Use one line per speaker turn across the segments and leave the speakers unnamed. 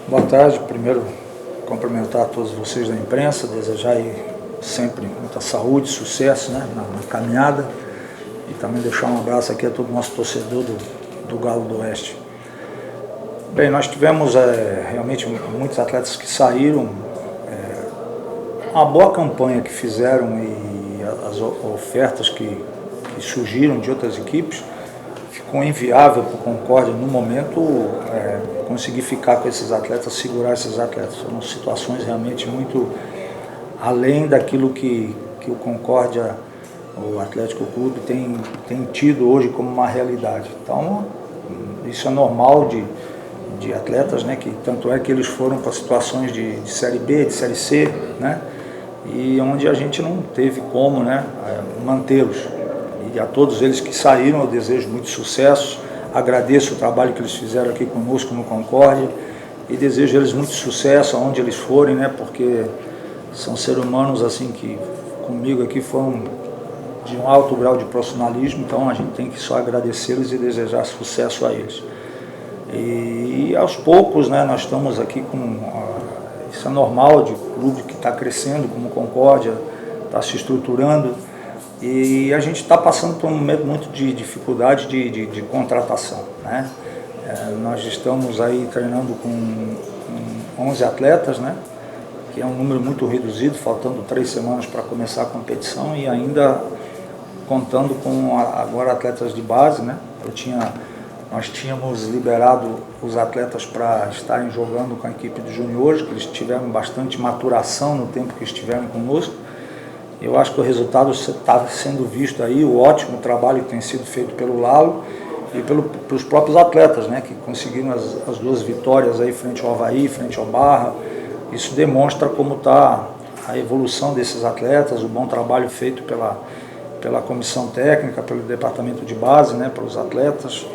Boa tarde. Primeiro, cumprimentar a todos vocês da imprensa, desejar aí sempre muita saúde, sucesso, né, na caminhada, e também deixar um abraço aqui a todo o nosso torcedor do Galo do Oeste. Bem, nós tivemos realmente muitos atletas que saíram, uma boa campanha que fizeram e as ofertas que surgiram de outras equipes. Ficou inviável para o Concórdia, no momento, conseguir ficar com esses atletas, segurar esses atletas. Foram situações realmente muito além daquilo que o Concórdia, o Atlético Clube, tem tido hoje como uma realidade. Então, isso é normal de atletas, né, que tanto é que eles foram para situações de Série B, de Série C, né, e onde a gente não teve como, né, mantê-los. E a todos eles que saíram, eu desejo muito sucesso, agradeço o trabalho que eles fizeram aqui conosco no Concórdia e desejo eles muito sucesso aonde eles forem, né, porque são seres humanos assim que comigo aqui foram de um alto grau de profissionalismo, então a gente tem que só agradecê-los e desejar sucesso a eles. E aos poucos, né, nós estamos aqui com, isso é normal de clube que está crescendo, como o Concórdia, está se estruturando, e a gente está passando por um momento muito de dificuldade de contratação, né? Nós estamos aí treinando com 11 atletas, né? Que é um número muito reduzido, faltando 3 semanas para começar a competição e ainda contando com agora atletas de base, né? Nós tínhamos liberado os atletas para estarem jogando com a equipe dos juniores, que eles tiveram bastante maturação no tempo que estiveram conosco. Eu acho que o resultado está sendo visto aí, o ótimo trabalho que tem sido feito pelo Lalo e pelos próprios atletas, né, que conseguiram as 2 vitórias aí frente ao Avaí, frente ao Barra. Isso demonstra como está a evolução desses atletas, o bom trabalho feito pela comissão técnica, pelo departamento de base, né, pelos atletas.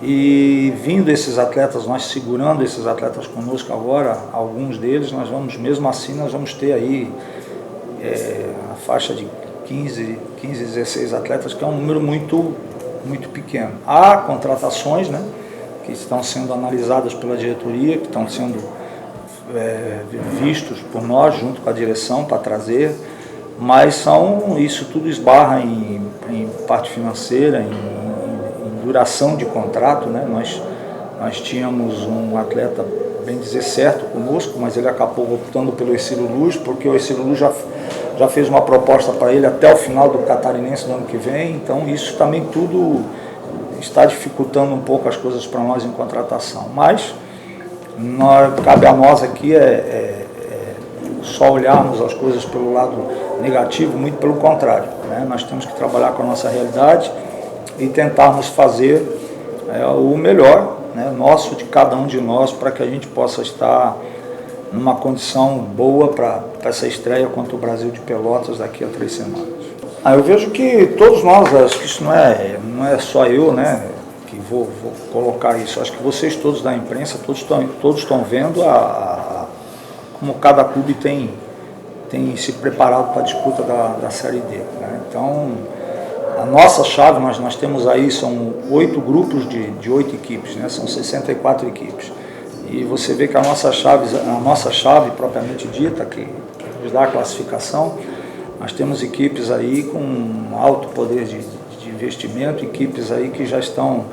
E vindo esses atletas, nós segurando esses atletas conosco agora, alguns deles, nós vamos, mesmo assim, nós vamos ter aí a faixa de 15, 16 atletas, que é um número muito, muito pequeno. Há contratações, né, que estão sendo analisadas pela diretoria, que estão sendo vistos por nós, junto com a direção, para trazer, mas isso tudo esbarra em parte financeira, em duração de contrato, né? Nós tínhamos um atleta, bem dizer, certo conosco, mas ele acabou optando pelo Ercílio Luz, porque o Ercílio Luz já fez uma proposta para ele até o final do Catarinense do ano que vem, então isso também tudo está dificultando um pouco as coisas para nós em contratação. Mas cabe a nós aqui só olharmos as coisas pelo lado negativo, muito pelo contrário, né? Nós temos que trabalhar com a nossa realidade e tentarmos fazer o melhor, né, nosso, de cada um de nós, para que a gente possa estar numa condição boa para essa estreia contra o Brasil de Pelotas daqui a 3 semanas. Eu vejo que todos nós, acho que isso não é só eu, né, que vou colocar isso, acho que vocês todos da imprensa, todos estão vendo como cada clube tem se preparado para a disputa da Série D, né? Então, a nossa chave, nós temos aí, são 8 grupos de 8 equipes, né? São 64 equipes. E você vê que a nossa chave propriamente dita, que nos dá a classificação, nós temos equipes aí com alto poder de investimento, equipes aí que já estão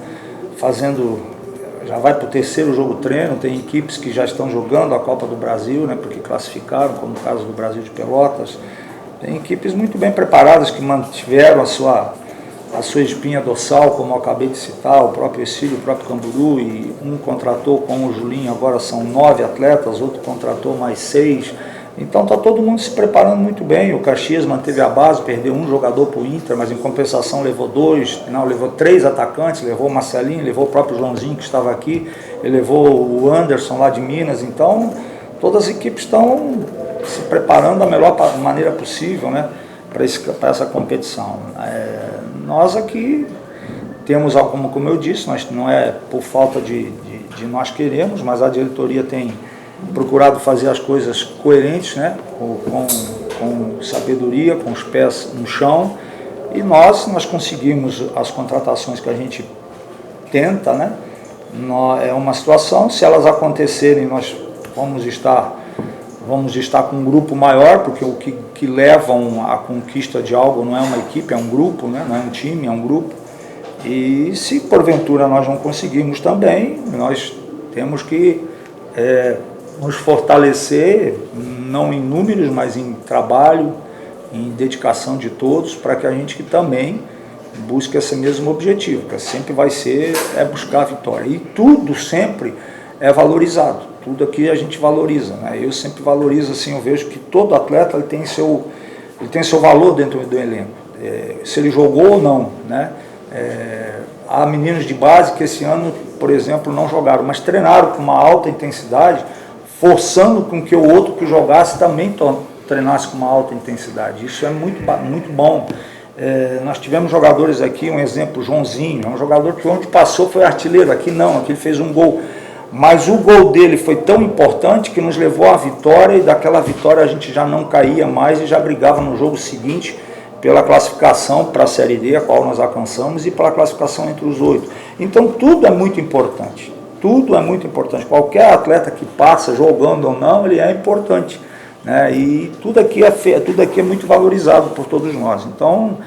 já vai para o 3º jogo treino, tem equipes que já estão jogando a Copa do Brasil, né, porque classificaram, como o caso do Brasil de Pelotas. Tem equipes muito bem preparadas que mantiveram a sua espinha dorsal, como eu acabei de citar, o próprio Ercílio, o próprio Camburu, e um contratou com o Julinho, agora são 9 atletas, outro contratou mais 6. Então está todo mundo se preparando muito bem. O Caxias manteve a base, perdeu um jogador para o Inter, mas em compensação levou 3 atacantes, levou o Marcelinho, levou o próprio Joãozinho que estava aqui, ele levou o Anderson lá de Minas. Então todas as equipes estão se preparando da melhor maneira possível, né, para essa competição. Nós aqui temos, como eu disse, não é por falta de nós queremos, mas a diretoria tem procurado fazer as coisas coerentes, né, com sabedoria, com os pés no chão, e nós conseguimos as contratações que a gente tenta, né, É uma situação, se elas acontecerem, nós vamos estar com um grupo maior, porque o que leva à conquista de algo não é uma equipe, é um grupo, né? Não é um time, é um grupo. E se porventura nós não conseguirmos também, nós temos que nos fortalecer, não em números, mas em trabalho, em dedicação de todos, para que a gente também busque esse mesmo objetivo, que sempre vai ser buscar a vitória. E tudo sempre é valorizado, tudo aqui a gente valoriza, né? Eu sempre valorizo, assim, eu vejo que todo atleta ele tem seu valor dentro do elenco, se ele jogou ou não, né? Há meninos de base que esse ano, por exemplo, não jogaram, mas treinaram com uma alta intensidade, forçando com que o outro que jogasse também treinasse com uma alta intensidade. Isso é muito, muito bom. Nós tivemos jogadores aqui, um exemplo, Joãozinho, é um jogador que onde passou foi artilheiro, aqui não, aqui ele fez um gol. Mas o gol dele foi tão importante que nos levou à vitória, e daquela vitória a gente já não caía mais e já brigava no jogo seguinte pela classificação para a Série D, a qual nós alcançamos, e pela classificação entre os 8. Então tudo é muito importante, tudo é muito importante. Qualquer atleta que passa, jogando ou não, ele é importante, né? E tudo aqui é muito valorizado por todos nós. Então,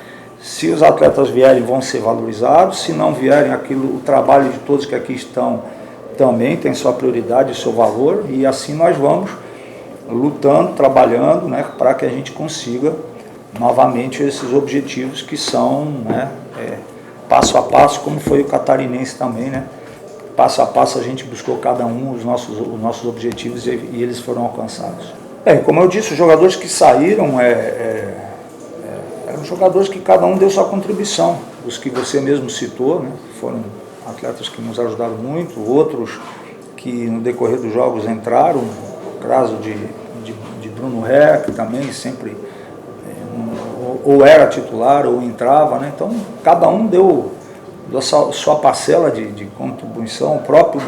se os atletas vierem, vão ser valorizados, se não vierem, o trabalho de todos que aqui estão também tem sua prioridade e seu valor, e assim nós vamos lutando, trabalhando, né, para que a gente consiga novamente esses objetivos que são, né, passo a passo, como foi o catarinense também, né? Passo a passo a gente buscou cada um os nossos objetivos e eles foram alcançados. Como eu disse, os jogadores que saíram eram jogadores que cada um deu sua contribuição. Os que você mesmo citou, né, foram atletas que nos ajudaram muito, outros que no decorrer dos jogos entraram, o caso de Bruno Ré, que também sempre ou era titular ou entrava, né? Então cada um deu a sua parcela de contribuição. O próprio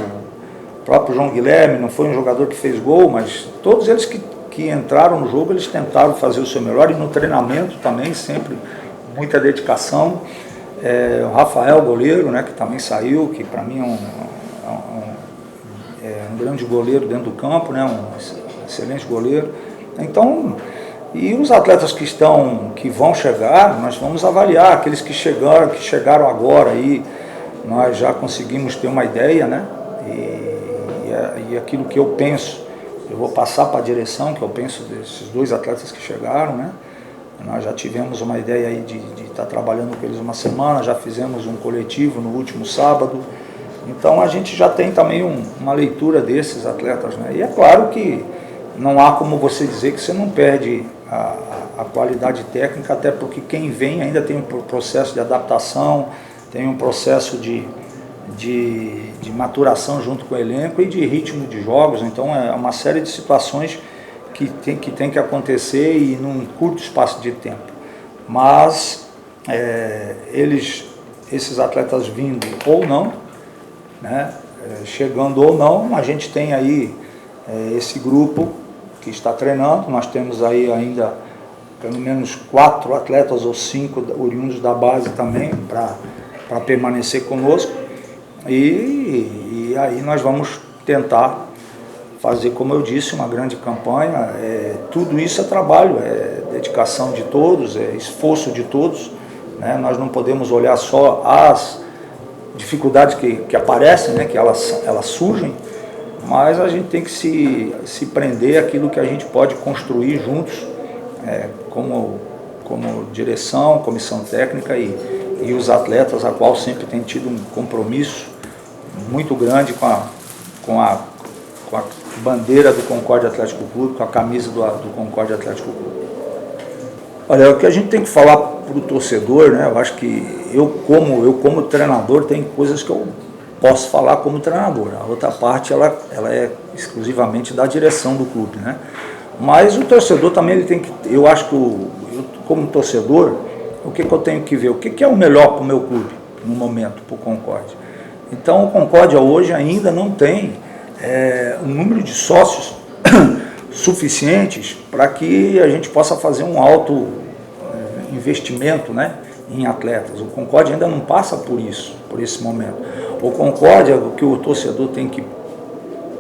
João Guilherme não foi um jogador que fez gol, mas todos eles que entraram no jogo, eles tentaram fazer o seu melhor, e no treinamento também, sempre muita dedicação. O Rafael, goleiro, né, que também saiu, que para mim é um grande goleiro dentro do campo, né, um excelente goleiro. Então, e os atletas que vão chegar, nós vamos avaliar. Aqueles que chegaram agora aí, nós já conseguimos ter uma ideia, né? E aquilo que eu penso, eu vou passar para a direção, que eu penso desses 2 atletas que chegaram, né? Nós já tivemos uma ideia aí de estar trabalhando com eles uma semana, já fizemos um coletivo no último sábado. Então a gente já tem também uma leitura desses atletas, né? E é claro que não há como você dizer que você não perde a qualidade técnica, até porque quem vem ainda tem um processo de adaptação, tem um processo de maturação junto com o elenco e de ritmo de jogos. Então é uma série de situações que tem que acontecer, e num curto espaço de tempo. Mas esses atletas vindo ou não, né, chegando ou não, a gente tem aí esse grupo que está treinando. Nós temos aí ainda pelo menos 4 atletas ou 5 oriundos da base também para permanecer conosco, e aí nós vamos tentar fazer, como eu disse, uma grande campanha. Tudo isso é trabalho, é dedicação de todos, é esforço de todos, né? Nós não podemos olhar só as dificuldades que aparecem, né, que elas surgem, mas a gente tem que se prender àquilo que a gente pode construir juntos, como direção, comissão técnica e os atletas, a qual sempre tem tido um compromisso muito grande com a bandeira do Concórdia Atlético Clube, com a camisa do Concórdia Atlético Clube. Olha, o que a gente tem que falar para o torcedor, né? Eu acho que eu como treinador, tem coisas que eu posso falar como treinador. A outra parte ela é exclusivamente da direção do clube, né? Mas o torcedor também ele tem que, eu acho que eu como torcedor, o que eu tenho que ver? O que é o melhor para o meu clube no momento, para o Concórdia? Então o Concórdia hoje ainda não tem um número de sócios suficientes para que a gente possa fazer um alto investimento, né, em atletas. O Concórdia ainda não passa por isso, por esse momento. O Concórdia, o que o torcedor tem que,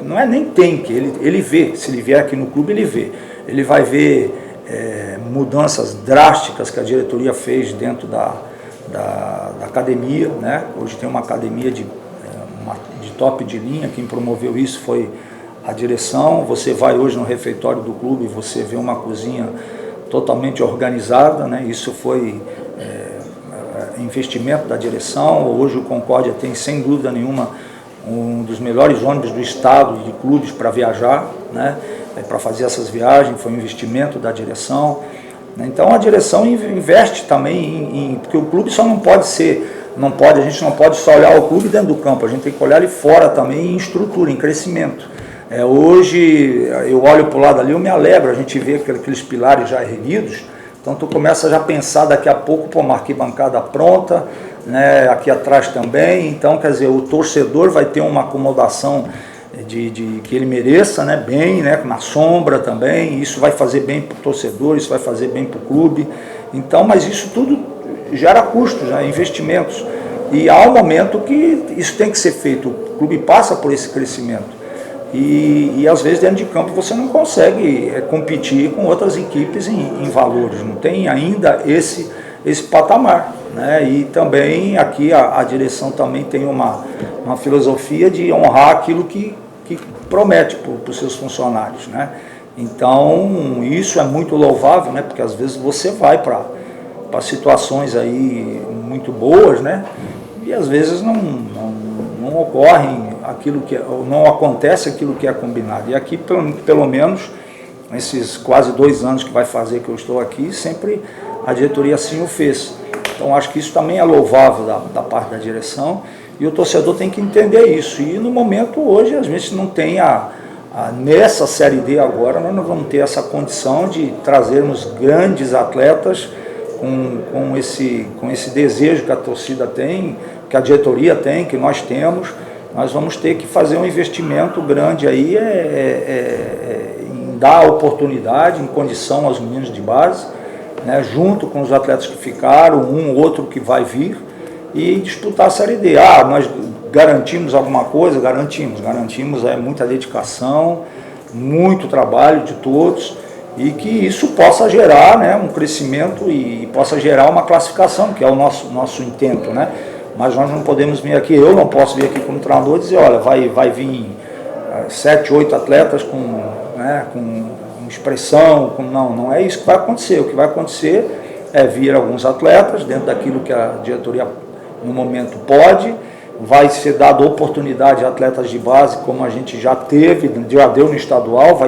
não é nem tem que, ele vê, se ele vier aqui no clube ele vê, ele vai ver mudanças drásticas que a diretoria fez dentro da academia, né? Hoje tem uma academia de top de linha, quem promoveu isso foi a direção. Você vai hoje no refeitório do clube, você vê uma cozinha totalmente organizada, né? Isso foi investimento da direção. Hoje o Concórdia tem, sem dúvida nenhuma, um dos melhores ônibus do estado de clubes para viajar, né? Para fazer essas viagens, foi um investimento da direção. Então a direção investe também porque o clube só não pode ser, a gente não pode só olhar o clube dentro do campo, a gente tem que olhar ele fora também em estrutura, em crescimento. Hoje eu olho para o lado ali, eu me alegro, a gente vê aqueles pilares já erguidos, então tu começa já a pensar daqui a pouco, uma arquibancada pronta, né, aqui atrás também. Então quer dizer, o torcedor vai ter uma acomodação que ele mereça, né, bem, né, na sombra também. Isso vai fazer bem para o torcedor, isso vai fazer bem para o clube. Então, mas isso tudo gera custos, né, investimentos, e há um momento que isso tem que ser feito. O clube passa por esse crescimento e às vezes dentro de campo você não consegue competir com outras equipes em valores, não tem ainda esse patamar, né? E também aqui a direção também tem uma filosofia de honrar aquilo que promete para os seus funcionários, né? Então isso é muito louvável, né? Porque às vezes você vai para situações aí muito boas, né? E às vezes não ocorrem aquilo que não acontece aquilo que é combinado. E aqui pelo menos nesses quase 2 anos que vai fazer que eu estou aqui, sempre a diretoria assim o fez. Então acho que isso também é louvável da parte da direção, e o torcedor tem que entender isso. E no momento hoje a gente não tem nessa Série D agora, nós não vamos ter essa condição de trazermos grandes atletas com esse desejo que a torcida tem, que a diretoria tem, que nós temos. Nós vamos ter que fazer um investimento grande aí em dar oportunidade, em condição aos meninos de base, né, junto com os atletas que ficaram, um outro que vai vir, e disputar a Série D. Nós garantimos alguma coisa? Garantimos muita dedicação, muito trabalho de todos, e que isso possa gerar, né, um crescimento e possa gerar uma classificação, que é o nosso intento, né? Mas nós não podemos vir aqui, eu não posso vir aqui como treinador e dizer, olha, vai vir 7, 8 atletas com expressão, não é isso que vai acontecer. O que vai acontecer é vir alguns atletas dentro daquilo que a diretoria no momento pode, vai ser dada oportunidade a atletas de base, como a gente já teve, já deu no estadual,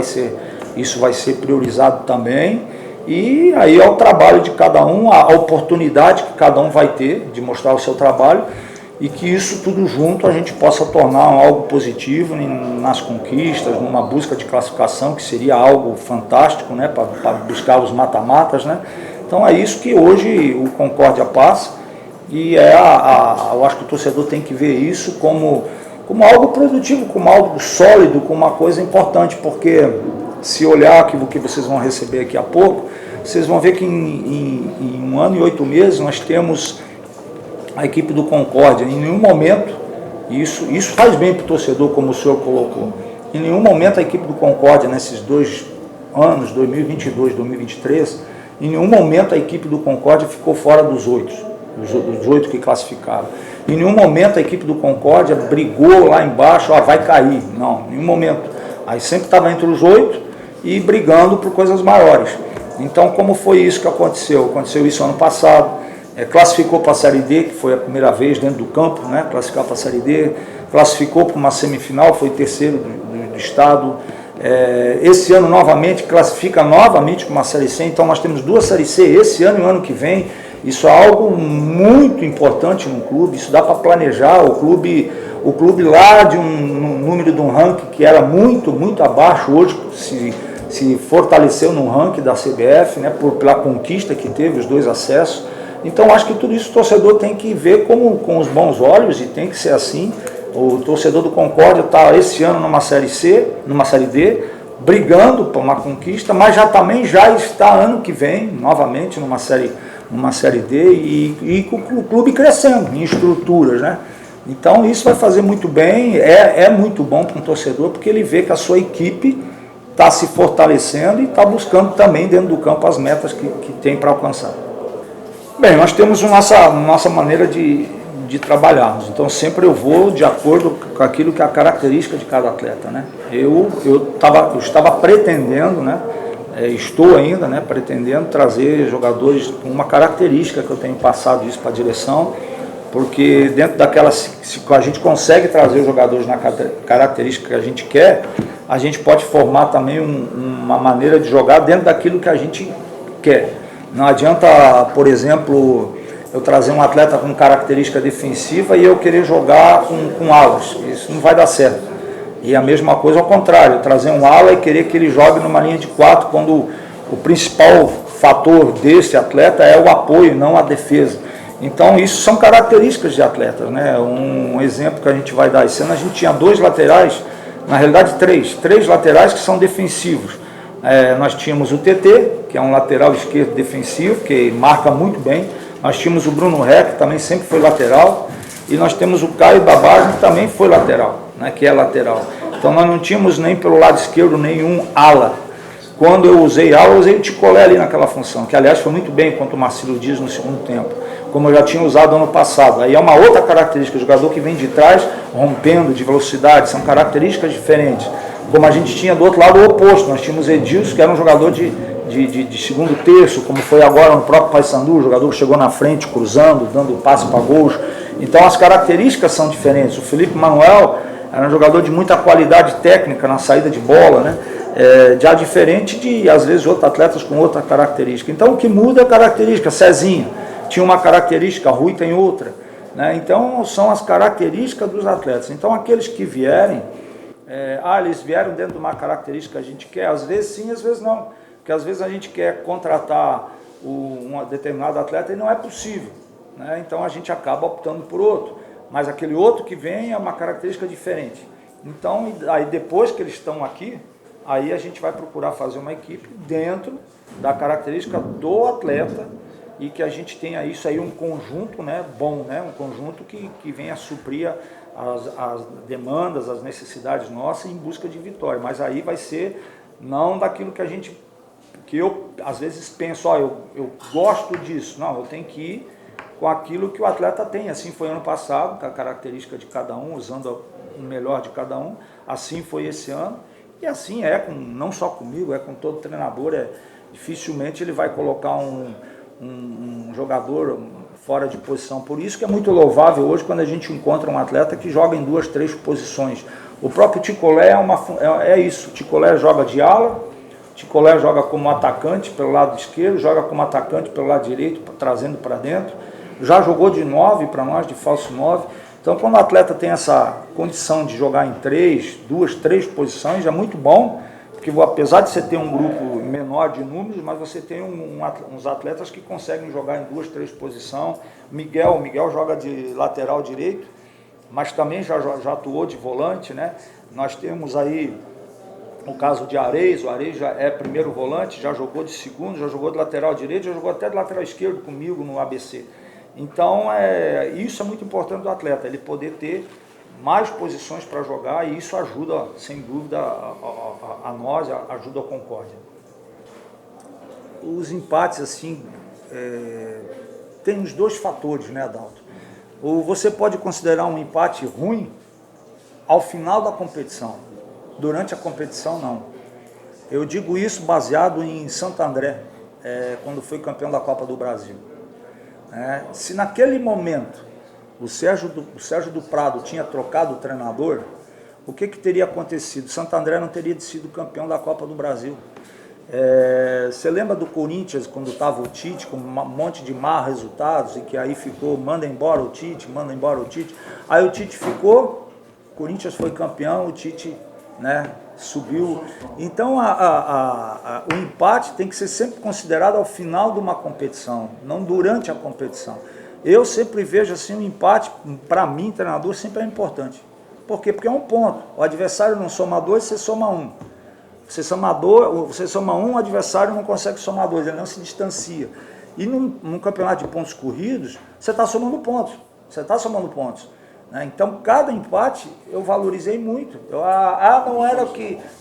isso vai ser priorizado também. E aí é o trabalho de cada um, a oportunidade que cada um vai ter de mostrar o seu trabalho, e que isso tudo junto a gente possa tornar algo positivo nas conquistas, numa busca de classificação, que seria algo fantástico, né, para buscar os mata-matas, né? Então é isso que hoje o Concórdia passa, e eu acho que o torcedor tem que ver isso como algo produtivo, como algo sólido, como uma coisa importante, porque se olhar aquilo que vocês vão receber aqui a pouco, vocês vão ver que em 1 ano e 8 meses nós temos a equipe do Concórdia. Em nenhum momento, isso faz bem para o torcedor, como o senhor colocou, em nenhum momento a equipe do Concórdia, nesses 2 anos, 2022 e 2023, em nenhum momento a equipe do Concórdia ficou fora dos 8 que classificaram. Em nenhum momento a equipe do Concórdia brigou lá embaixo, vai cair. Não, em nenhum momento. Aí sempre estava entre os 8 e brigando por coisas maiores. Então, como foi isso que aconteceu? Aconteceu isso ano passado, classificou para a Série D, que foi a primeira vez dentro do campo, né, classificar para a Série D, classificou para uma semifinal, foi terceiro do estado. Esse ano novamente classifica novamente para uma Série C, então nós temos 2 Série C esse ano e o ano que vem. Isso é algo muito importante no clube, isso dá para planejar. O clube lá de um número de um ranking que era muito, muito abaixo, hoje se fortaleceu no ranking da CBF, né, pela conquista que teve, os 2 acessos. Então acho que tudo isso o torcedor tem que ver com os bons olhos, e tem que ser assim. O torcedor do Concórdia está esse ano numa Série C, numa Série D, brigando por uma conquista, mas também já está ano que vem, novamente, numa Série D, e com o clube crescendo em estruturas, né? Então isso vai fazer muito bem, é muito bom para um torcedor, porque ele vê que a sua equipe está se fortalecendo e está buscando também dentro do campo as metas que tem para alcançar. Bem, nós temos nossa maneira de trabalharmos, então sempre eu vou de acordo com aquilo que é a característica de cada atleta, né? Eu estava pretendendo, né? Estou ainda, né, pretendendo trazer jogadores com uma característica que eu tenho passado isso para a direção, porque dentro daquela, se a gente consegue trazer os jogadores na característica que a gente quer, a gente pode formar também uma maneira de jogar dentro daquilo que a gente quer. Não adianta, por exemplo, eu trazer um atleta com característica defensiva e eu querer jogar com alas. Isso não vai dar certo. E a mesma coisa ao contrário, trazer um ala e querer que ele jogue numa linha de 4, quando o principal fator desse atleta é o apoio, não a defesa. Então isso são características de atletas, né? Um exemplo que a gente vai dar esse ano, a gente tinha 2 laterais, na realidade 3 laterais que são defensivos. Nós tínhamos o TT, que é um lateral esquerdo defensivo, que marca muito bem. Nós tínhamos o Bruno Ré, que também sempre foi lateral. E nós temos o Caio da base, que também foi lateral, né, que é lateral. Então nós não tínhamos nem pelo lado esquerdo nenhum ala. Quando eu usei ala, eu usei o Ticolé ali naquela função, que aliás foi muito bem contra o Marcelo Dias no segundo tempo, como eu já tinha usado ano passado. Aí é uma outra característica, o jogador que vem de trás, rompendo de velocidade, são características diferentes. Como a gente tinha do outro lado o oposto, nós tínhamos Edilson, que era um jogador de segundo terço, como foi agora no próprio Paysandu, o jogador que chegou na frente, cruzando, dando passe para gols. Então as características são diferentes. O Felipe Manuel era um jogador de muita qualidade técnica na saída de bola, né? Já diferente de, às vezes, outros atletas com outra característica. Então o que muda é a característica. Cezinha tinha uma característica, Rui tem outra, né? Então são as características dos atletas. Então aqueles que vierem, eles vieram dentro de uma característica que a gente quer, às vezes sim, às vezes não. Porque às vezes a gente quer contratar um determinado atleta e não é possível, né? Então a gente acaba optando por outro, mas aquele outro que vem é uma característica diferente. Então aí depois que eles estão aqui, aí a gente vai procurar fazer uma equipe dentro da característica do atleta e que a gente tenha isso aí, um conjunto, né, bom, né, um conjunto que venha suprir as demandas, as necessidades nossas em busca de vitória. Mas aí vai ser não daquilo que eu às vezes penso, eu gosto disso. Não, eu tenho que ir com aquilo que o atleta tem. Assim foi ano passado, com a característica de cada um, usando o melhor de cada um. Assim foi esse ano. E assim não só comigo, é com todo treinador. Dificilmente ele vai colocar um jogador fora de posição. Por isso que é muito louvável hoje quando a gente encontra um atleta que joga em 2, 3 posições. O próprio Ticolé é isso. O Ticolé joga de ala, Ticolé joga como atacante pelo lado esquerdo, joga como atacante pelo lado direito, trazendo para dentro. Já jogou de 9 para nós, de falso 9. Então, quando o atleta tem essa condição de jogar em 2, 3 posições, é muito bom, porque apesar de você ter um grupo menor de números, mas você tem uns atletas que conseguem jogar em 2, 3 posições. O Miguel joga de lateral direito, mas também já atuou de volante, né? Nós temos aí o caso de Areis, o Areis já é primeiro volante, já jogou de segundo, já jogou de lateral direito, já jogou até de lateral esquerdo comigo no ABC. Então, isso é muito importante do atleta, ele poder ter mais posições para jogar, e isso ajuda, sem dúvida, a nós, ajuda a Concórdia. Os empates, assim, tem os 2 fatores, né, Adalto? Ou você pode considerar um empate ruim ao final da competição. Durante a competição, não. Eu digo isso baseado em Santo André, quando foi campeão da Copa do Brasil. Se naquele momento o Sérgio do Prado tinha trocado o treinador, o que teria acontecido? Santo André não teria sido campeão da Copa do Brasil. Você lembra do Corinthians, quando estava o Tite, com um monte de má resultados, e que aí ficou, manda embora o Tite. Aí o Tite ficou, o Corinthians foi campeão, o Tite, né, subiu. Então o empate tem que ser sempre considerado ao final de uma competição, não durante a competição. Eu sempre vejo assim, o empate, para mim, treinador, sempre é importante. Por quê? Porque é um ponto. O adversário não soma 2, você soma 1. Você soma 1, o adversário não consegue somar 2, ele não se distancia. E num campeonato de pontos corridos, você está somando pontos. né? Então, cada empate eu valorizei muito.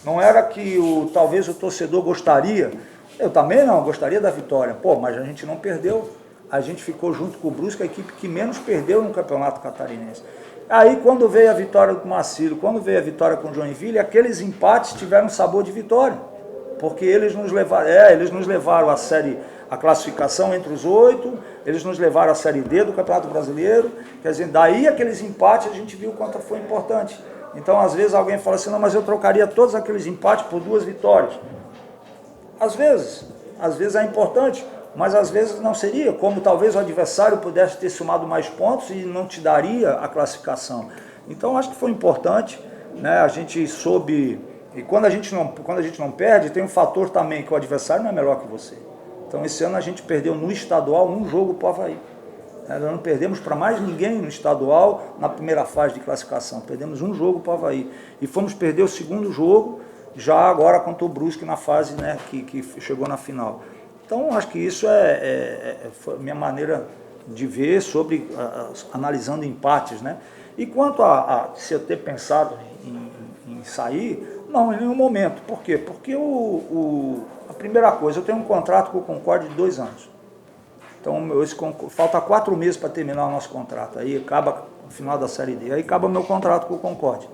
Não era que talvez o torcedor gostaria. Eu também não, gostaria da vitória. Pô, mas a gente não perdeu. A gente ficou junto com o Brusque, a equipe que menos perdeu no Campeonato Catarinense. Aí, quando veio a vitória com o Marcílio, quando veio a vitória com o Joinville, aqueles empates tiveram sabor de vitória. Porque eles nos levaram a classificação entre os 8, eles nos levaram à Série D do Campeonato Brasileiro. Quer dizer, daí aqueles empates a gente viu o quanto foi importante. Então, às vezes, alguém fala assim, não, mas eu trocaria todos aqueles empates por 2 vitórias. Às vezes é importante, mas às vezes não seria, como talvez o adversário pudesse ter somado mais pontos e não te daria a classificação. Então, acho que foi importante, né? A gente soube, e quando a gente não perde, tem um fator também, que o adversário não é melhor que você. Então, esse ano a gente perdeu no estadual um jogo para o Avaí. Nós não perdemos para mais ninguém no estadual na primeira fase de classificação. Perdemos um jogo para o Avaí. E fomos perder o segundo jogo, já agora contra o Brusque na fase, né, que chegou na final. Então, acho que isso foi a minha maneira de ver sobre, analisando empates, né? E quanto a se eu ter pensado em sair, não, em nenhum momento. Por quê? Porque a primeira coisa, eu tenho um contrato com o Concórdia de 2 anos. Então, falta 4 meses para terminar o nosso contrato. Aí acaba o final da Série D. Aí acaba o meu contrato com o Concórdia,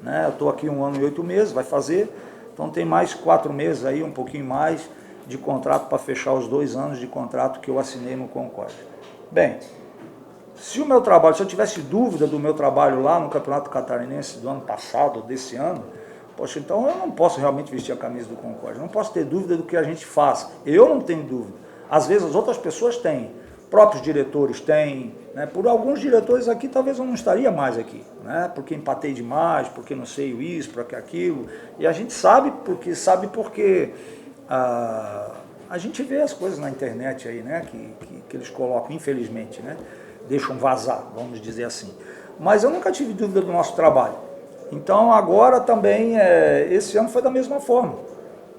né? Eu estou aqui 1 ano e 8 meses, vai fazer. Então, tem mais 4 meses aí, um pouquinho mais, de contrato para fechar os 2 anos de contrato que eu assinei no Concórdia. Bem, se eu tivesse dúvida do meu trabalho lá no Campeonato Catarinense do ano passado, desse ano, poxa, então eu não posso realmente vestir a camisa do Concórdia, não posso ter dúvida do que a gente faz. Eu não tenho dúvida. Às vezes as outras pessoas têm, próprios diretores têm, né? Por alguns diretores aqui talvez eu não estaria mais aqui, né? Porque empatei demais, porque não sei isso, porque aquilo. E a gente sabe porque a gente vê as coisas na internet aí, né? Que eles colocam, infelizmente, né? Deixam vazar, vamos dizer assim. Mas eu nunca tive dúvida do nosso trabalho. Então agora também, esse ano foi da mesma forma,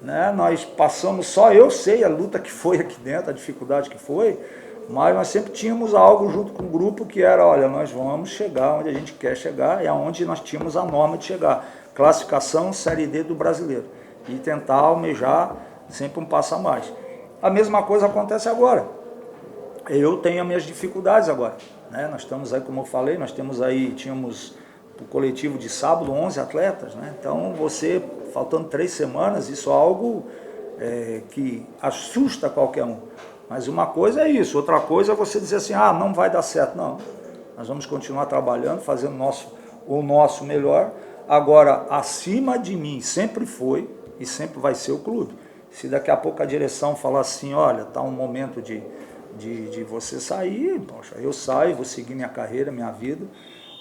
né? Nós passamos, só eu sei a luta que foi aqui dentro, a dificuldade que foi, mas nós sempre tínhamos algo junto com o grupo que era, olha, nós vamos chegar onde a gente quer chegar, e aonde nós tínhamos a norma de chegar, classificação Série D do brasileiro, e tentar almejar sempre um passo a mais. A mesma coisa acontece agora. Eu tenho as minhas dificuldades agora, né? Nós estamos aí, como eu falei, tínhamos o coletivo de sábado 11 atletas, né? Então faltando 3 semanas, isso é algo que assusta qualquer um. Mas uma coisa é isso, outra coisa é você dizer assim, não vai dar certo. Não, nós vamos continuar trabalhando, fazendo o nosso melhor. Agora, acima de mim sempre foi e sempre vai ser o clube. Se daqui a pouco a direção falar assim, olha, está um momento de você sair, poxa, eu saio, vou seguir minha carreira, minha vida,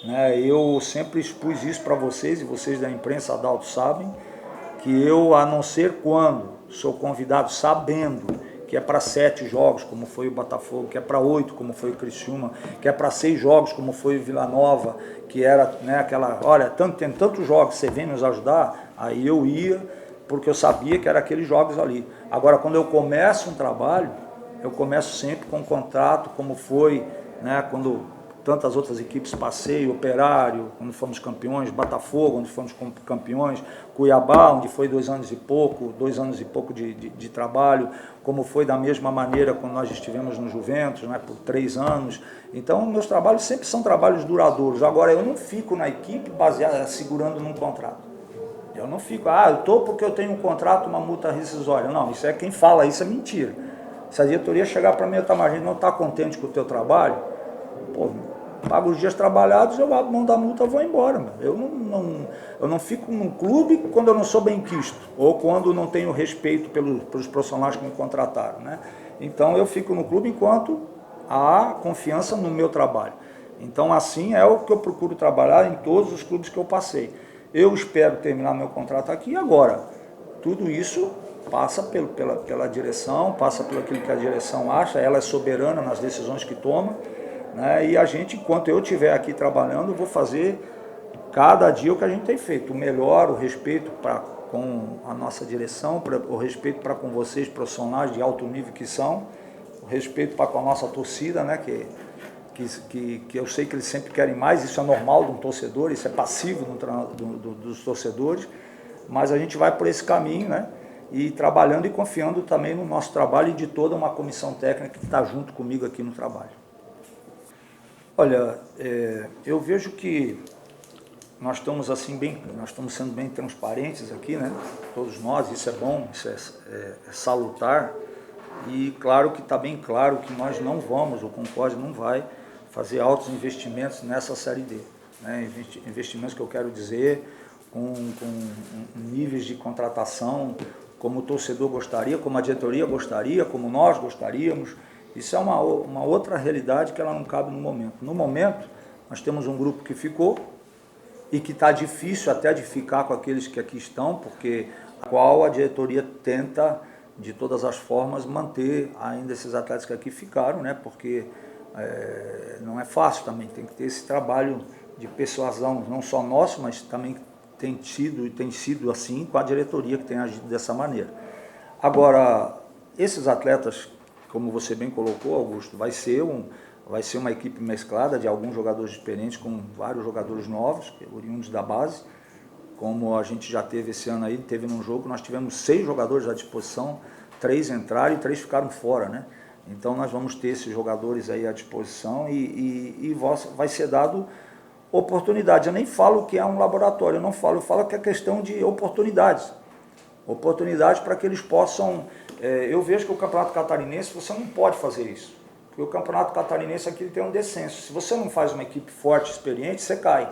né? Eu sempre expus isso para vocês, e vocês da imprensa, Adalto, sabem, que eu, a não ser quando sou convidado sabendo que é para 7 jogos, como foi o Botafogo, que é para 8, como foi o Criciúma, que é para 6 jogos, como foi o Vila Nova, que era, né, aquela, olha, tem tantos jogos, você vem nos ajudar, aí eu ia, porque eu sabia que era aqueles jogos ali. Agora, quando eu começo um trabalho, eu começo sempre com um contrato, como foi, né, quando tantas outras equipes passei, Operário, quando fomos campeões, Botafogo, onde fomos campeões, Cuiabá, onde foi 2 anos e pouco de trabalho, como foi da mesma maneira quando nós estivemos no Juventus, né, por 3 anos. Então, meus trabalhos sempre são trabalhos duradouros. Agora, eu não fico na equipe segurando num contrato. Eu não fico, eu estou porque eu tenho um contrato, uma multa rescisória. Não, isso quem fala isso é mentira. Se a diretoria chegar para mim e a gente não está contente com o teu trabalho, pô, pago os dias trabalhados, eu abro mão da multa e vou embora. Eu não fico num clube quando eu não sou bem quisto, ou quando não tenho respeito pelos profissionais que me contrataram, né? Então eu fico no clube enquanto há confiança no meu trabalho. Então assim é o que eu procuro trabalhar em todos os clubes que eu passei. Eu espero terminar meu contrato aqui agora. Tudo isso passa pela direção, passa pelo aquilo que a direção acha, ela é soberana nas decisões que toma, né? E a gente, enquanto eu estiver aqui trabalhando, eu vou fazer cada dia o que a gente tem feito, o melhor, o respeito com a nossa direção, o respeito para com vocês, profissionais de alto nível que são, o respeito para com a nossa torcida, né? que eu sei que eles sempre querem mais, isso é normal de um torcedor, isso é passivo dos torcedores, mas a gente vai por esse caminho, né? E trabalhando e confiando também no nosso trabalho e de toda uma comissão técnica que está junto comigo aqui no trabalho. Olha, eu vejo que nós estamos assim nós estamos sendo bem transparentes aqui, né? Todos nós, isso é bom, isso é salutar. E claro que está bem claro que nós não vamos, o Concórdia não vai fazer altos investimentos nessa Série D. Né? Investimentos que eu quero dizer com níveis de contratação como o torcedor gostaria, como a diretoria gostaria, como nós gostaríamos. Isso é uma outra realidade que ela não cabe no momento. No momento, nós temos um grupo que ficou e que está difícil até de ficar com aqueles que aqui estão, porque a qual a diretoria tenta, de todas as formas, manter ainda esses atletas que aqui ficaram, né? Porque não é fácil também, tem que ter esse trabalho de persuasão, não só nosso, mas também tem sido assim com a diretoria que tem agido dessa maneira. Agora, esses atletas, como você bem colocou, Augusto, vai ser uma equipe mesclada de alguns jogadores diferentes com vários jogadores novos, oriundos da base, como a gente já teve esse ano aí, teve num jogo, nós tivemos 6 jogadores à disposição, 3 entraram e 3 ficaram fora, né? Então nós vamos ter esses jogadores aí à disposição e vai ser dado oportunidade. Eu nem falo que é um laboratório, eu falo que é questão de oportunidades. Oportunidades para que eles possam... eu vejo que o Campeonato Catarinense, você não pode fazer isso. Porque o Campeonato Catarinense aqui tem um descenso. Se você não faz uma equipe forte, experiente, você cai.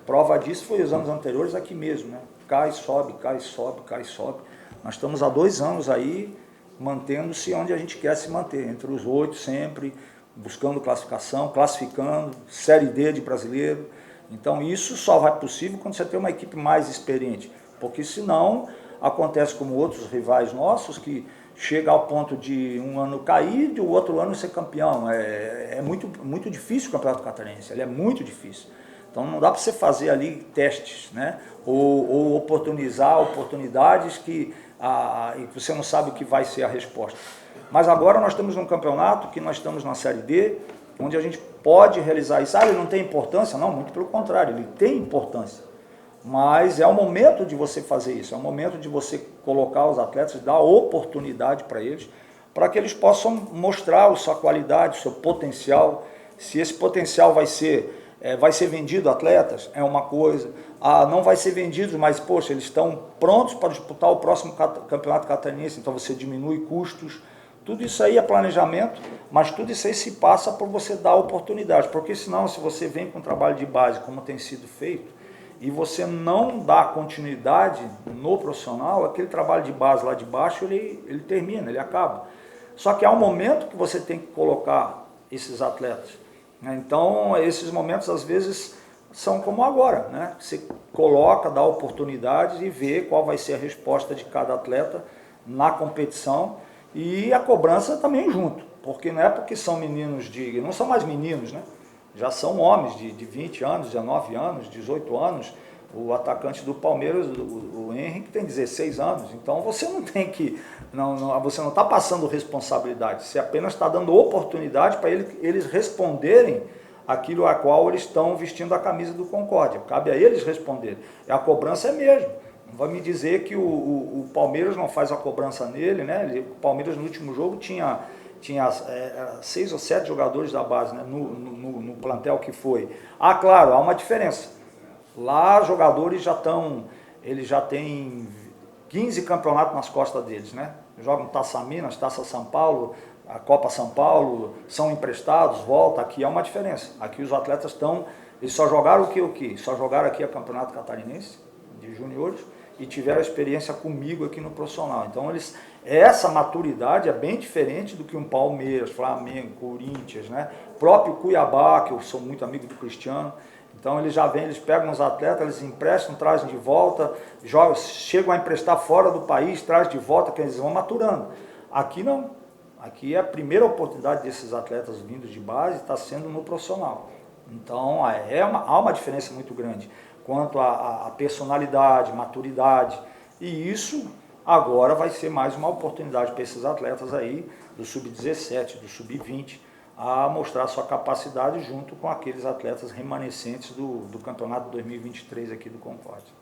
Prova disso foi os anos anteriores aqui mesmo, né? Cai, sobe, cai, sobe, cai, sobe. Nós estamos há 2 anos aí mantendo-se onde a gente quer se manter, entre os 8 sempre, buscando classificação, classificando, Série D de brasileiro. Então isso só vai possível quando você tem uma equipe mais experiente, porque senão acontece como outros rivais nossos que chega ao ponto de um ano cair e o outro ano ser campeão. É muito difícil o Campeonato Catarinense, ele é muito difícil. Então não dá para você fazer ali testes, né? Ou oportunizar oportunidades que você não sabe o que vai ser a resposta. Mas agora nós estamos num campeonato que nós estamos na Série D, onde a gente pode realizar isso. Ele não tem importância? Não, muito pelo contrário, ele tem importância. Mas é o momento de você fazer isso, é o momento de você colocar os atletas, dar oportunidade para eles, para que eles possam mostrar a sua qualidade, o seu potencial. Se esse potencial vai ser vendido atletas, é uma coisa. Não vai ser vendido, mas, poxa, eles estão prontos para disputar o próximo campeonato catarinense, então você diminui custos. Tudo isso aí é planejamento, mas tudo isso aí se passa por você dar oportunidade, porque senão, se você vem com um trabalho de base, como tem sido feito, e você não dá continuidade no profissional, aquele trabalho de base lá de baixo, ele termina, ele acaba. Só que há um momento que você tem que colocar esses atletas. Então, esses momentos, às vezes, são como agora, né? Você coloca, dá oportunidades e vê qual vai ser a resposta de cada atleta na competição e a cobrança também junto, porque não é porque são meninos não são mais meninos, né? Já são homens de 20 anos, 19 anos, 18 anos. O atacante do Palmeiras, o Henrique, tem 16 anos. Então você não tem que... você não está passando responsabilidade, você apenas está dando oportunidade para eles responderem aquilo a qual eles estão vestindo a camisa do Concórdia. Cabe a eles responderem. A cobrança é mesmo. Não vai me dizer que o Palmeiras não faz a cobrança nele, né? O Palmeiras no último jogo tinha 6 ou 7 jogadores da base, né, no plantel que foi. Claro, há uma diferença. Lá jogadores eles já têm 15 campeonatos nas costas deles, né? Jogam Taça Minas, Taça São Paulo, a Copa São Paulo, são emprestados, volta. Aqui é uma diferença. Aqui os atletas eles só jogaram o quê? Só jogaram aqui a Campeonato Catarinense de juniores e tiveram a experiência comigo aqui no profissional. Então essa maturidade é bem diferente do que um Palmeiras, Flamengo, Corinthians, né? Próprio Cuiabá, que eu sou muito amigo do Cristiano. Então eles pegam os atletas, eles emprestam, trazem de volta, chegam a emprestar fora do país, trazem de volta, que eles vão maturando. Aqui não. Aqui é a primeira oportunidade desses atletas vindos de base, está sendo no profissional. Então há uma diferença muito grande quanto à personalidade, maturidade, e isso agora vai ser mais uma oportunidade para esses atletas aí, do Sub-17, do Sub-20, a mostrar sua capacidade junto com aqueles atletas remanescentes do campeonato 2023 aqui do Concórdia.